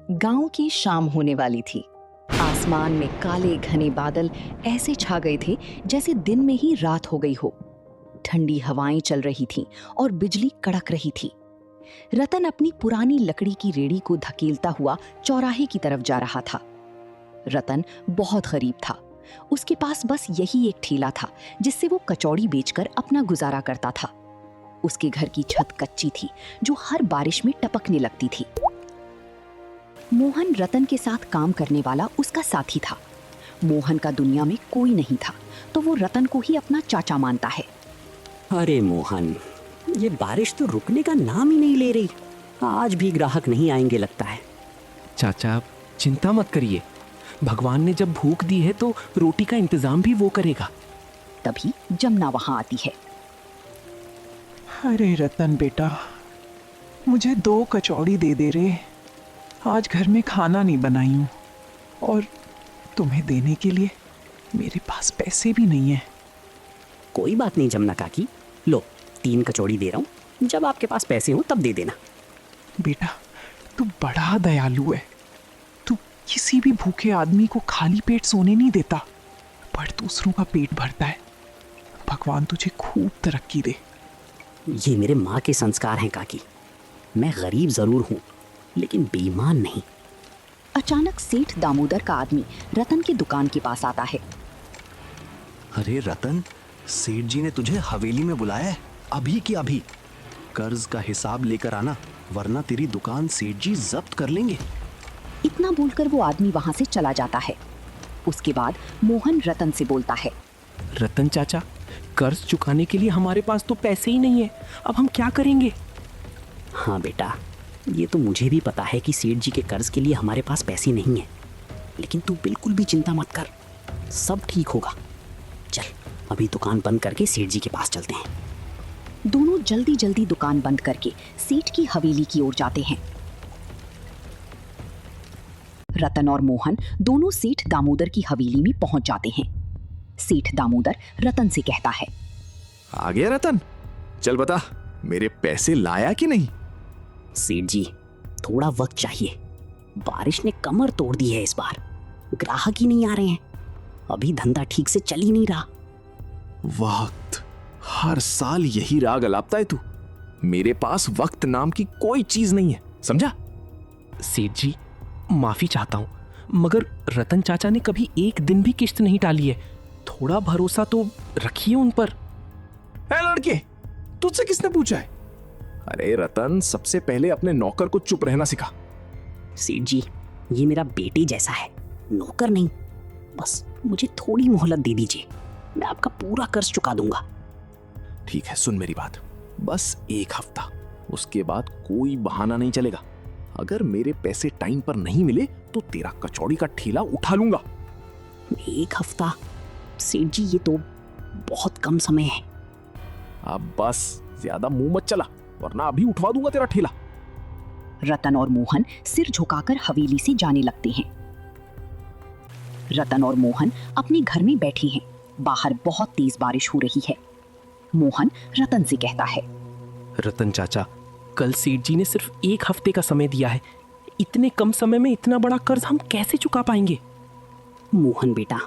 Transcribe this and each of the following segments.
गांव की शाम होने वाली थी। आसमान में काले घने बादल ऐसे छा गए थे जैसे दिन में ही रात हो गई हो। ठंडी हवाएं चल रही थीं और बिजली कड़क रही थी। रतन अपनी पुरानी लकड़ी की रेड़ी को धकेलता हुआ चौराहे की तरफ जा रहा था। रतन बहुत गरीब था। उसके पास बस यही एक ठेला था जिससे वो कचौड़ी बेचकर अपना गुजारा करता था। उसके घर की छत कच्ची थी जो हर बारिश में टपकने लगती थी। मोहन रतन के साथ काम करने वाला उसका साथी था। मोहन का दुनिया में कोई नहीं था तो वो रतन को ही अपना चाचा मानता है। अरे मोहन, ये बारिश तो रुकने का नाम ही नहीं ले रही। आज भी ग्राहक नहीं आएंगे लगता है। चाचा चिंता मत करिए, भगवान ने जब भूख दी है तो रोटी का इंतजाम भी वो करेगा। तभी जमुना वहां आती है। अरे रतन बेटा, मुझे 2 कचौड़ी दे दे रे। आज घर में खाना नहीं बनाई हूँ और तुम्हें देने के लिए मेरे पास पैसे भी नहीं है। कोई बात नहीं जमुना काकी, लो 3 कचौड़ी दे रहा हूँ, जब आपके पास पैसे हो तब दे देना। बेटा तू बड़ा दयालु है। तू किसी भी भूखे आदमी को खाली पेट सोने नहीं देता, पर दूसरों का पेट भरता है। भगवान तुझे खूब तरक्की दे। ये मेरे माँ के संस्कार हैं काकी। मैं गरीब जरूर हूँ लेकिन बेईमान नहीं। अचानक सेठ दामोदर का आदमी रतन की दुकान के पास आता है। अरे रतन, सेठ जी ने तुझे हवेली में बुलाया है, अभी की अभी। कर्ज का हिसाब लेकर आना, वरना तेरी दुकान सेठ जी जब्त कर लेंगे। इतना बोलकर वो आदमी वहां से चला जाता है। उसके बाद मोहन रतन से बोलता है, रतन चाचा, कर्ज चुकाने के लिए हमारे पास तो पैसे ही नहीं है, अब हम क्या करेंगे? हाँ बेटा, ये तो मुझे भी पता है कि सेठ जी के कर्ज के लिए हमारे पास पैसे नहीं है, लेकिन तू बिल्कुल भी चिंता मत कर, सब ठीक होगा। चल अभी दुकान बंद करके सेठ जी के पास चलते हैं। दोनों जल्दी जल्दी दुकान बंद करके सेठ की हवेली की ओर जाते हैं। रतन और मोहन दोनों सेठ दामोदर की हवेली में पहुंच जाते हैं। सेठ दामोदर रतन से कहता है, आ गया रतन, चल बता मेरे पैसे लाया कि नहीं? सेठ जी, थोड़ा वक्त चाहिए। बारिश ने कमर तोड़ दी है इस बार, ग्राहक ही नहीं आ रहे हैं, अभी धंधा ठीक से चल ही नहीं रहा। वक्त, हर साल यही राग अलापता है तू। मेरे पास वक्त नाम की कोई चीज नहीं है, समझा? सेठ जी माफी चाहता हूँ, मगर रतन चाचा ने कभी एक दिन भी किश्त नहीं टाली है। थोड़ा भरोसा तो रखिए उन पर। है लड़के, तुझसे किसने पूछा है? अरे रतन, सबसे पहले अपने नौकर को चुप रहना सिखा। सेठ जी, ये मेरा बेटे जैसा है, नौकर नहीं। बस मुझे थोड़ी मोहलत दे दीजिए, मैं आपका पूरा कर्ज चुका दूंगा। ठीक है, सुन मेरी बात, बस 1 हफ्ता, उसके बाद कोई बहाना नहीं चलेगा। अगर मेरे पैसे टाइम पर नहीं मिले तो तेरा कचौड़ी का ठेला उठा लूंगा। 1 हफ्ता? सेठ जी, ये तो बहुत कम समय है। अब बस ज्यादा मुंह मत चला, वरना अभी उठवा दूंगा तेरा ठेला। रतन और मोहन सिर झुकाकर हवेली से जाने लगते हैं। रतन और मोहन अपने घर में बैठे हैं। बाहर बहुत तेज बारिश हो रही है। मोहन रतन से कहता है, रतन चाचा, कल सेठ जी ने सिर्फ 1 हफ्ते का समय दिया है। इतने कम समय में इतना बड़ा कर्ज हम कैसे चुका पाएंगे? मोहन बेटा,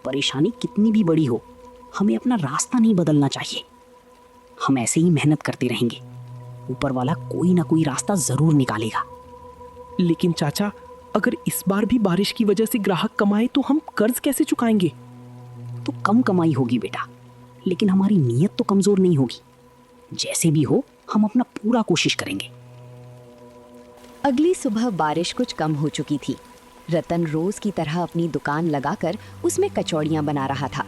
परेशानी कितनी भी बड़ी हो, हमें अपना रास्ता नहीं बदलना चाहिए। हम ऐसे ही मेहनत करते रहेंगे, ऊपर वाला कोई ना कोई रास्ता जरूर निकालेगा। लेकिन चाचा, अगर इस बार भी बारिश की वजह से ग्राहक कम आए तो हम कर्ज कैसे चुकाएंगे? तो कम कमाई होगी बेटा, लेकिन हमारी नीयत तो कमजोर नहीं होगी। जैसे भी हो, हम अपना पूरा कोशिश करेंगे। अगली सुबह बारिश कुछ कम हो चुकी थी। रतन रोज की तरह अपनी दुकान लगाकर उसमें कचौड़ियां बना रहा था।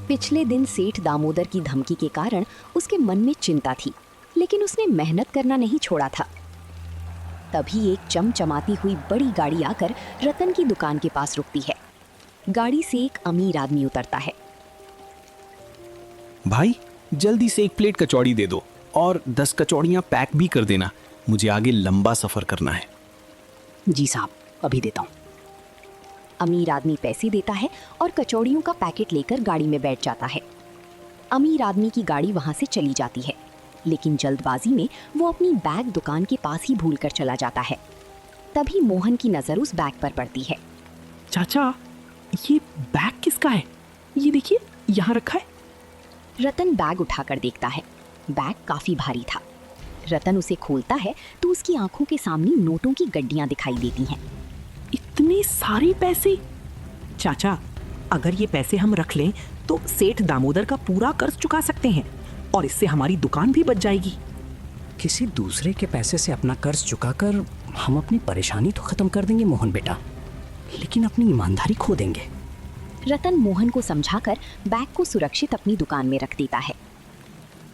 पिछले दिन सेठ दामोदर की धमकी के कारण उसके मन में चिंता थी, लेकिन उसने मेहनत करना नहीं छोड़ा था। तभी एक चमचमाती हुई बड़ी गाड़ी आकर रतन की दुकान के पास रुकती है। गाड़ी से एक अमीर आदमी उतरता है। भाई, जल्दी से 1 प्लेट कचौड़ी दे दो और 10 कचौड़ियाँ पैक भी कर देना, मुझे आगे लंबा सफ़र करना है। जी साहब, अभी देता हूँ। अमीर आदमी पैसे देता है और कचौड़ियों का पैकेट लेकर गाड़ी में बैठ जाता है। अमीर आदमी की गाड़ी वहां से चली जाती है, लेकिन जल्दबाजी में वो अपनी बैग दुकान के पास ही भूलकर चला जाता है। तभी मोहन की नजर उस बैग पर पड़ती है। चाचा, ये बैग किसका है? ये देखिए, यहाँ रखा है। रतन बैग उठाकर देखता है। बैग काफी भारी था। रतन उसे खोलता है तो उसकी आंखों के सामने नोटों की गड्डियां दिखाई देती हैं। इतने सारे पैसे! चाचा, अगर ये पैसे हम रख लें तो सेठ दामोदर का पूरा कर्ज चुका सकते हैं और इससे हमारी दुकान भी बच जाएगी। किसी दूसरे के पैसे से अपना कर्ज चुकाकर हम अपनी परेशानी तो खत्म कर देंगे मोहन बेटा, लेकिन अपनी ईमानदारी खो देंगे। रतन मोहन को समझाकर बैग को सुरक्षित अपनी दुकान में रख देता है।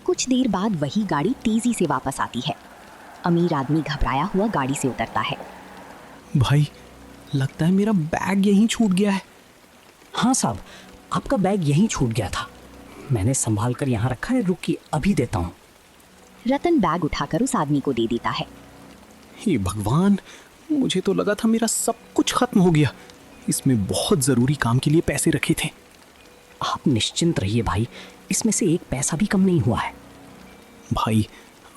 कुछ देर बाद वही गाड़ी तेजी से वापस आती है। अमीर आदमी घबराया हुआ गाड़ी से उतरता है। भाई, लगता है मेरा बैग यहीं छूट गया है। हाँ साहब, आपका बैग यहीं छूट गया था। मैंने संभाल कर यहाँ रखा है, रुकिए अभी देता हूँ। रतन बैग उठाकर उस आदमी को दे देता है। हे भगवान, मुझे तो लगा था मेरा सब कुछ खत्म हो गया। इसमें बहुत ज़रूरी काम के लिए पैसे रखे थे। आप निश्चिंत रहिए भाई, इसमें से एक पैसा भी कम नहीं हुआ है। भाई,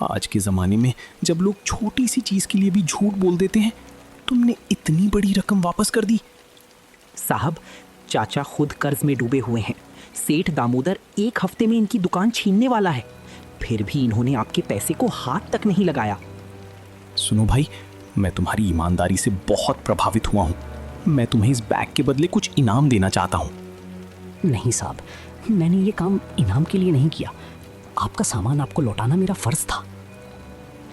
आज के ज़माने में जब लोग छोटी सी चीज़ के लिए भी झूठ बोल देते हैं, तुमने इतनी बड़ी रकम वापस कर दी। साहब, चाचा खुद कर्ज में डूबे हुए हैं। सेठ दामोदर 1 हफ्ते में इनकी दुकान छीनने वाला है, फिर भी इन्होंने आपके पैसे को हाथ तक नहीं लगाया। सुनो भाई, मैं तुम्हारी ईमानदारी से बहुत प्रभावित हुआ हूँ। मैं तुम्हें इस बैग के बदले कुछ इनाम देना चाहता हूँ। नहीं साहब, मैंने ये काम इनाम के लिए नहीं किया। आपका सामान आपको लौटाना मेरा फर्ज था।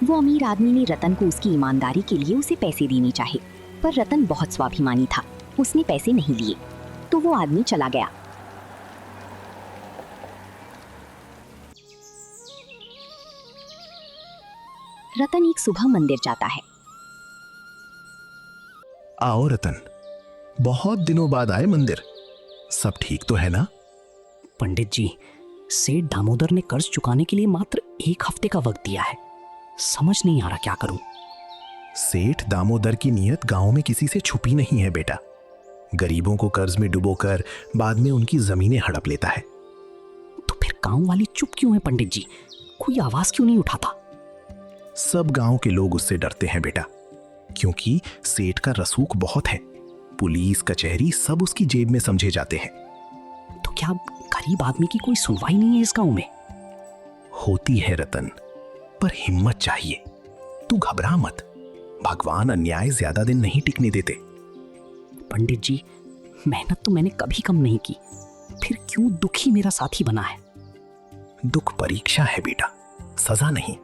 वो अमीर आदमी ने रतन को उसकी ईमानदारी के लिए उसे पैसे देने चाहे, पर रतन बहुत स्वाभिमानी था। उसने पैसे नहीं लिए तो वो आदमी चला गया। रतन एक सुबह मंदिर जाता है। आओ रतन, बहुत दिनों बाद आए मंदिर। सब ठीक तो है ना? पंडित जी, सेठ दामोदर ने कर्ज चुकाने के लिए मात्र 1 हफ्ते का वक्त दिया है। समझ नहीं आ रहा क्या करूं। सेठ दामोदर की नीयत गांव में किसी से छुपी नहीं है बेटा। गरीबों को कर्ज में डुबोकर बाद में उनकी जमीनें हड़प लेता है। तो फिर गांव वाले चुप क्यों हैं पंडित जी? कोई आवाज क्यों नहीं उठाता? सब गांव के लोग उससे डरते हैं बेटा, क्योंकि सेठ का रसूख बहुत है। पुलिस कचहरी सब उसकी जेब में समझे जाते हैं। तो क्या गरीब आदमी की कोई सुनवाई नहीं है इस गांव में? होती है रतन, पर हिम्मत चाहिए। तू घबरा मत, भगवान अन्याय ज्यादा दिन नहीं टिकने देते। पंडित जी, मेहनत तो मैंने कभी कम नहीं की, फिर क्यों दुखी मेरा साथी बना है? दुख परीक्षा है बेटा, सजा नहीं।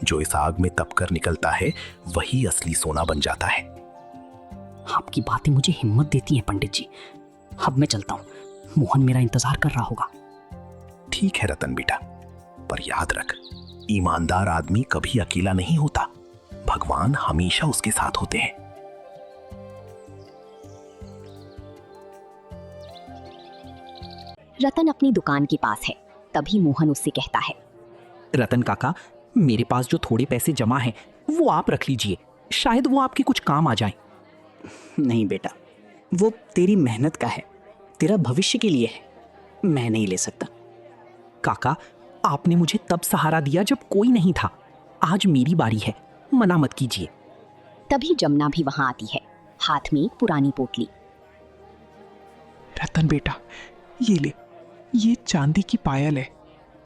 जो इस आग में तप कर निकलता है वही असली सोना बन जाता है। आपकी बातें मुझे हिम्मत देती हैं पंडित जी। अब मैं चलता हूँ, मोहन मेरा इंतजार कर रहा होगा। ठीक है रतन बेटा, पर याद रख, ईमानदार आदमी कभी अकेला नहीं होता। भगवान हमेशा उसके साथ होते हैं। रतन अपनी दुकान के पास है। तभी मोहन उससे कहता है, रतन काका, मेरे पास जो थोड़े पैसे जमा हैं वो आप रख लीजिए, शायद वो आपके कुछ काम आ जाएं। नहीं बेटा, वो तेरी मेहनत का है, तेरा भविष्य के लिए है, मैं नहीं ले सकता। काका, आपने मुझे तब सहारा दिया जब कोई नहीं था। आज मेरी बारी है, मना मत कीजिए। तभी जमुना भी वहां आती है, हाथ में एक पुरानी पोटली। रतन बेटा, ये ले, ये चांदी की पायल है।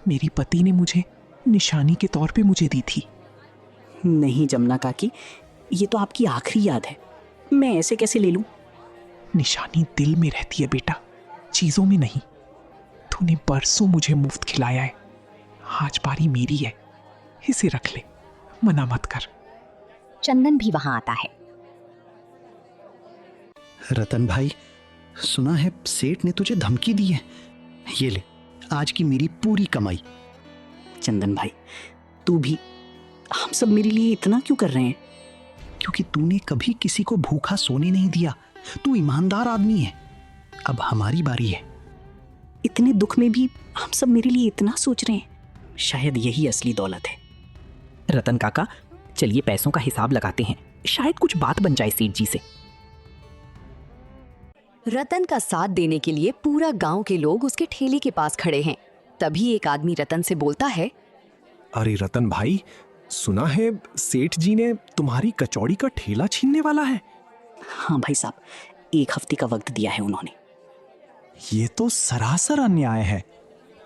मेरी पति ने मुझे निशानी के तौर पे मुझे दी थी। नहीं जमुना काकी, ये तो आपकी आखिरी याद है, मैं ऐसे कैसे ले लूं? निशानी दिल में रहती है बेटा, चीजों में नहीं। तूने बरसों मुझे मुफ्त खिलाया है, आज बारी मेरी है, इसे रख ले, मना मत कर। चंदन भी वहां आता है। रतन भाई, सुना है सेठ ने तुझे धमकी दी है। ये ले, आज की मेरी पूरी कमाई। चंदन भाई, तू भी, हम सब मेरे लिए इतना क्यों कर रहे हैं? क्योंकि तूने कभी किसी को भूखा सोने नहीं दिया। तू ईमानदार आदमी है। अब हमारी बारी है। इतने दुख में भी हम सब मेरे लिए इतना सोच रहे हैं, शायद यही असली दौलत है। रतन काका, चलिए पैसों का हिसाब लगाते हैं, शायद कुछ बात बन जाए सेठ जी से। रतन का साथ देने के लिए पूरा गांव के लोग उसके ठेले के पास खड़े हैं। तभी एक आदमी रतन से बोलता है, अरे रतन भाई, सुना है सेठ जी ने तुम्हारी कचौड़ी का ठेला छीनने वाला है। हाँ भाई साहब, 1 हफ्ते का वक्त दिया है उन्होंने। ये तो सरासर अन्याय है।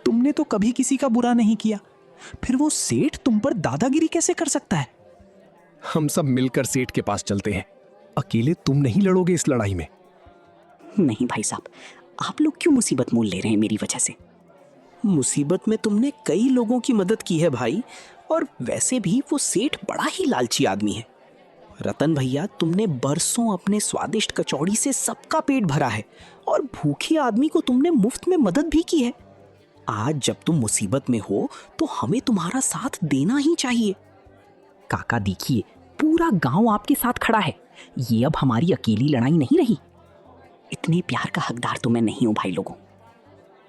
तुमने तो कभी किसी का बुरा नहीं किया, फिर वो सेठ तुम पर दादागिरी कैसे कर सकता है? हम सब मिलकर सेठ के पास चलते हैं, अकेले तुम नहीं लड़ोगे इस लड़ाई में। नहीं भाई साहब, आप लोग क्यों मुसीबत मोल ले रहे हैं मेरी वजह से? मुसीबत में तुमने कई लोगों की मदद की है भाई, और वैसे भी वो सेठ बड़ा ही लालची आदमी है। रतन भैया, तुमने बरसों अपने स्वादिष्ट कचौड़ी से सबका पेट भरा है और भूखे आदमी को तुमने मुफ्त में मदद भी की है। आज जब तुम मुसीबत में हो तो हमें तुम्हारा साथ देना ही चाहिए। काका देखिए, पूरा गांव आपके साथ खड़ा है। ये अब हमारी अकेली लड़ाई नहीं रही। इतने प्यार का हकदार तो मैं नहीं हूं भाई लोगों।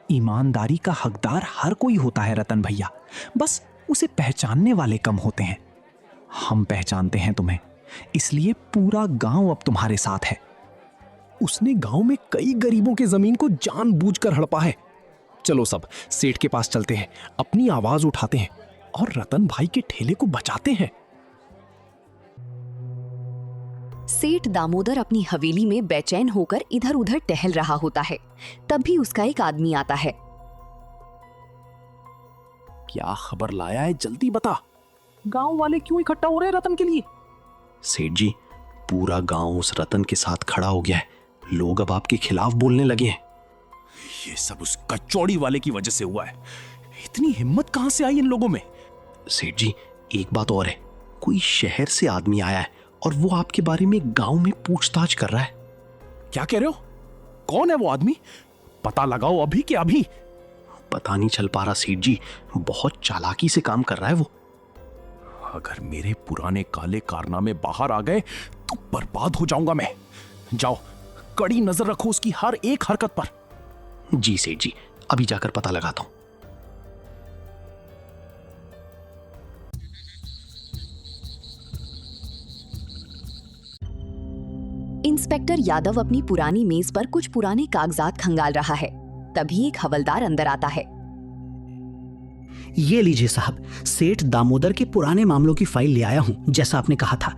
ईमानदारी का हकदार हर कोई होता है रतन भैया, बस उसे पहचानने वाले कम होते हैं। हम पहचानते हैं तुम्हें, इसलिए पूरा गांव अब तुम्हारे साथ है। उसने गांव में कई गरीबों के जमीन को जानबूझकर हड़पा है। चलो सब सेठ के पास चलते हैं, अपनी आवाज उठाते हैं और रतन भाई के ठेले को बचाते हैं। सेठ दामोदर अपनी हवेली में बेचैन होकर इधर उधर टहल रहा होता है। तभी उसका एक आदमी आता है। क्या खबर लाया है, जल्दी बता। गांव वाले क्यों इकट्ठा हो रहे हैं रतन के लिए? सेठ जी, पूरा गांव उस रतन के साथ खड़ा हो गया है। लोग अब आपके खिलाफ बोलने लगे हैं। ये सब उस कचौड़ी वाले की वजह से हुआ है। इतनी हिम्मत कहां से आई इन लोगों में? सेठ जी, एक बात और है, कोई शहर से आदमी आया है और वो आपके बारे में गांव में पूछताछ कर रहा है। क्या कह रहे हो? कौन है वो आदमी? पता लगाओ अभी के अभी। पता नहीं चल पा रहा सेठ जी, बहुत चालाकी से काम कर रहा है वो। अगर मेरे पुराने काले कारनामे बाहर आ गए तो बर्बाद हो जाऊंगा मैं। जाओ, कड़ी नजर रखो उसकी हर एक हरकत पर। जी सेठ जी, अभी जाकर पता लगाता हूं। इंस्पेक्टर यादव अपनी पुरानी मेज पर कुछ पुराने कागजात खंगाल रहा है। तभी एक हवलदार अंदर आता है। ये लीजिए साहब, सेठ दामोदर के पुराने मामलों की फाइल ले आया हूं, जैसा आपने कहा था।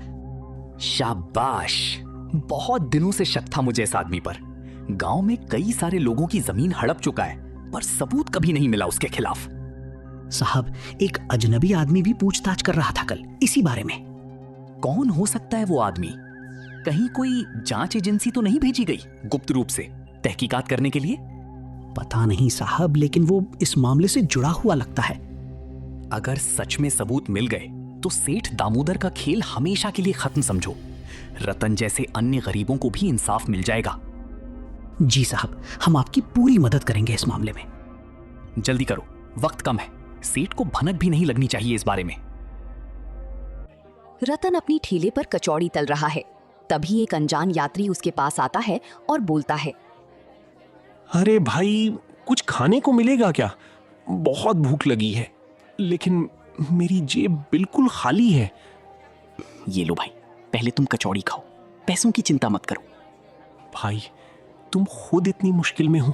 शाबाश, बहुत दिनों से शक था मुझे इस आदमी पर। गांव में कई सारे लोगों की जमीन हड़प चुका है, पर सबूत कभी नहीं मिला उसके खिलाफ। साहब, एक अजनबी आदमी भी पूछताछ कर रहा था कल इसी बारे में। कौन हो सकता है वो आदमी? कहीं कोई जांच एजेंसी तो नहीं भेजी गई गुप्त रूप से तहकीकात करने के लिए? पता नहीं साहब, लेकिन वो इस मामले से जुड़ा हुआ लगता है। अगर सच में सबूत मिल गए तो सेठ दामोदर का खेल हमेशा के लिए खत्म समझो। रतन जैसे अन्य गरीबों को भी इंसाफ मिल जाएगा। जी साहब, हम आपकी पूरी मदद करेंगे इस मामले में। जल्दी करो, वक्त कम है। सेठ को भनक भी नहीं लगनी चाहिए इस बारे में। रतन अपनी ठेले पर कचौड़ी तल रहा है। तभी एक अनजान यात्री उसके पास आता है और बोलता है, अरे भाई, कुछ खाने को मिलेगा क्या? बहुत भूख लगी है, लेकिन मेरी जेब बिल्कुल खाली है। ये लो भाई, पहले तुम कचौड़ी खाओ, पैसों की चिंता मत करो। भाई, तुम खुद इतनी मुश्किल में हो,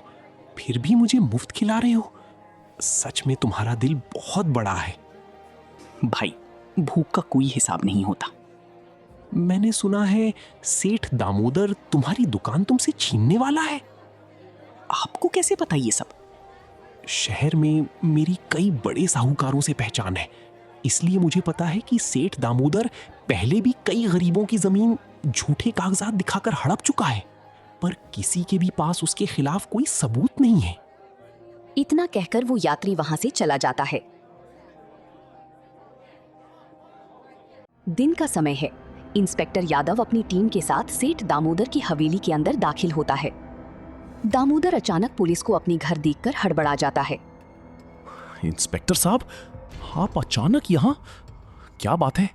फिर भी मुझे मुफ्त खिला रहे हो। सच में तुम्हारा दिल बहुत बड़ा है। भाई, भूख का कोई हिसाब नहीं होता। मैंने सुना है सेठ दामोदर तुम्हारी दुकान तुमसे छीनने वाला है। आपको कैसे पता ये सब? शहर में मेरी कई बड़े साहूकारों से पहचान है, इसलिए मुझे पता है कि सेठ दामोदर पहले भी कई गरीबों की जमीन झूठे कागजात दिखाकर हड़प चुका है, पर किसी के भी पास उसके खिलाफ कोई सबूत नहीं है। इतना कहकर वो यात्री वहां से चला जाता है। दिन का समय है। इंस्पेक्टर यादव अपनी टीम के साथ सेठ दामोदर की हवेली के अंदर दाखिल होता है। दामोदर अचानक पुलिस को अपनी घर देखकर हड़बड़ा जाता है। इंस्पेक्टर साहब, आप अचानक यहाँ? क्या बात है,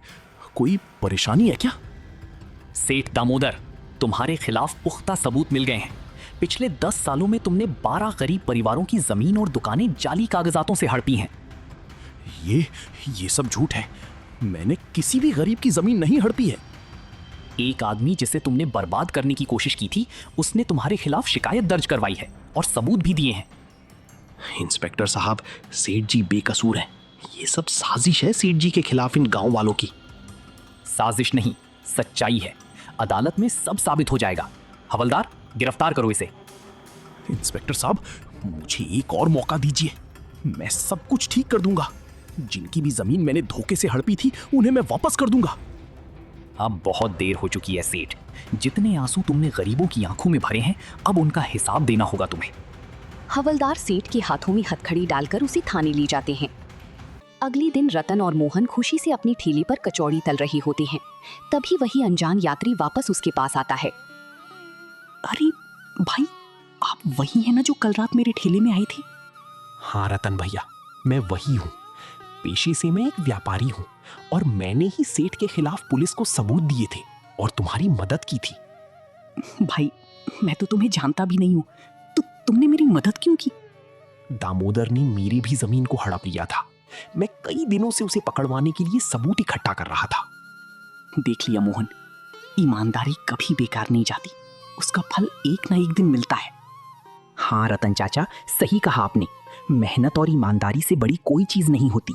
कोई परेशानी है क्या? सेठ दामोदर, तुम्हारे खिलाफ पुख्ता सबूत मिल गए हैं। पिछले 10 सालों में तुमने 12 गरीब परिवारों की जमीन और दुकानें जाली कागजातों से हड़पी हैं। ये सब झूठ है। मैंने किसी भी गरीब की जमीन नहीं हड़पी है। एक आदमी जिसे तुमने बर्बाद करने की कोशिश की थी, उसने तुम्हारे खिलाफ शिकायत दर्ज करवाई है और सबूत भी दिए हैं। इंस्पेक्टर साहब, सेठ जी बेकसूर हैं। ये सब साजिश है सेठ जी के खिलाफ इन गांव वालों की। साजिश नहीं, सच्चाई है। अदालत में सब साबित हो जाएगा। हवलदार, गिरफ्तार करो इसे। इंस्पेक्टर साहब, मुझे एक और मौका दीजिए, मैं सब कुछ ठीक कर दूंगा। जिनकी भी जमीन मैंने धोखे से हड़पी थी उन्हें मैं वापस कर दूंगा। अब बहुत देर हो चुकी है सेठ। जितने आंसू तुमने गरीबों की आंखों में भरे हैं, अब उनका हिसाब देना होगा तुम्हें। हवलदार सेठ के हाथों में हथकड़ी डालकर उसे थाने ले जाते हैं। अगले दिन रतन और मोहन खुशी से अपनी ठेली पर कचौड़ी तल रही होते हैं। तभी वही अनजान यात्री वापस उसके पास आता है। अरे भाई, आप वही हैं ना जो कल रात मेरे ठेले में आए थे? हाँ रतन भैया, मैं वही हूँ। पेशे से मैं एक व्यापारी हूँ और मैंने ही सेठ के खिलाफ पुलिस को सबूत दिए थे और तुम्हारी मदद की थी। भाई, मैं तो तुम्हें जानता भी नहीं हूँ, तो तुमने मेरी मदद क्यों की? दामोदर ने मेरी भी जमीन को हड़प लिया था। मैं कई दिनों से उसे पकड़वाने के लिए सबूत इकट्ठा कर रहा था। देख लिया मोहन, ईमानदारी कभी बेकार नहीं जाती, उसका फल एक ना एक दिन मिलता है। हाँ रतन चाचा, सही कहा आपने। मेहनत और ईमानदारी से बड़ी कोई चीज नहीं होती।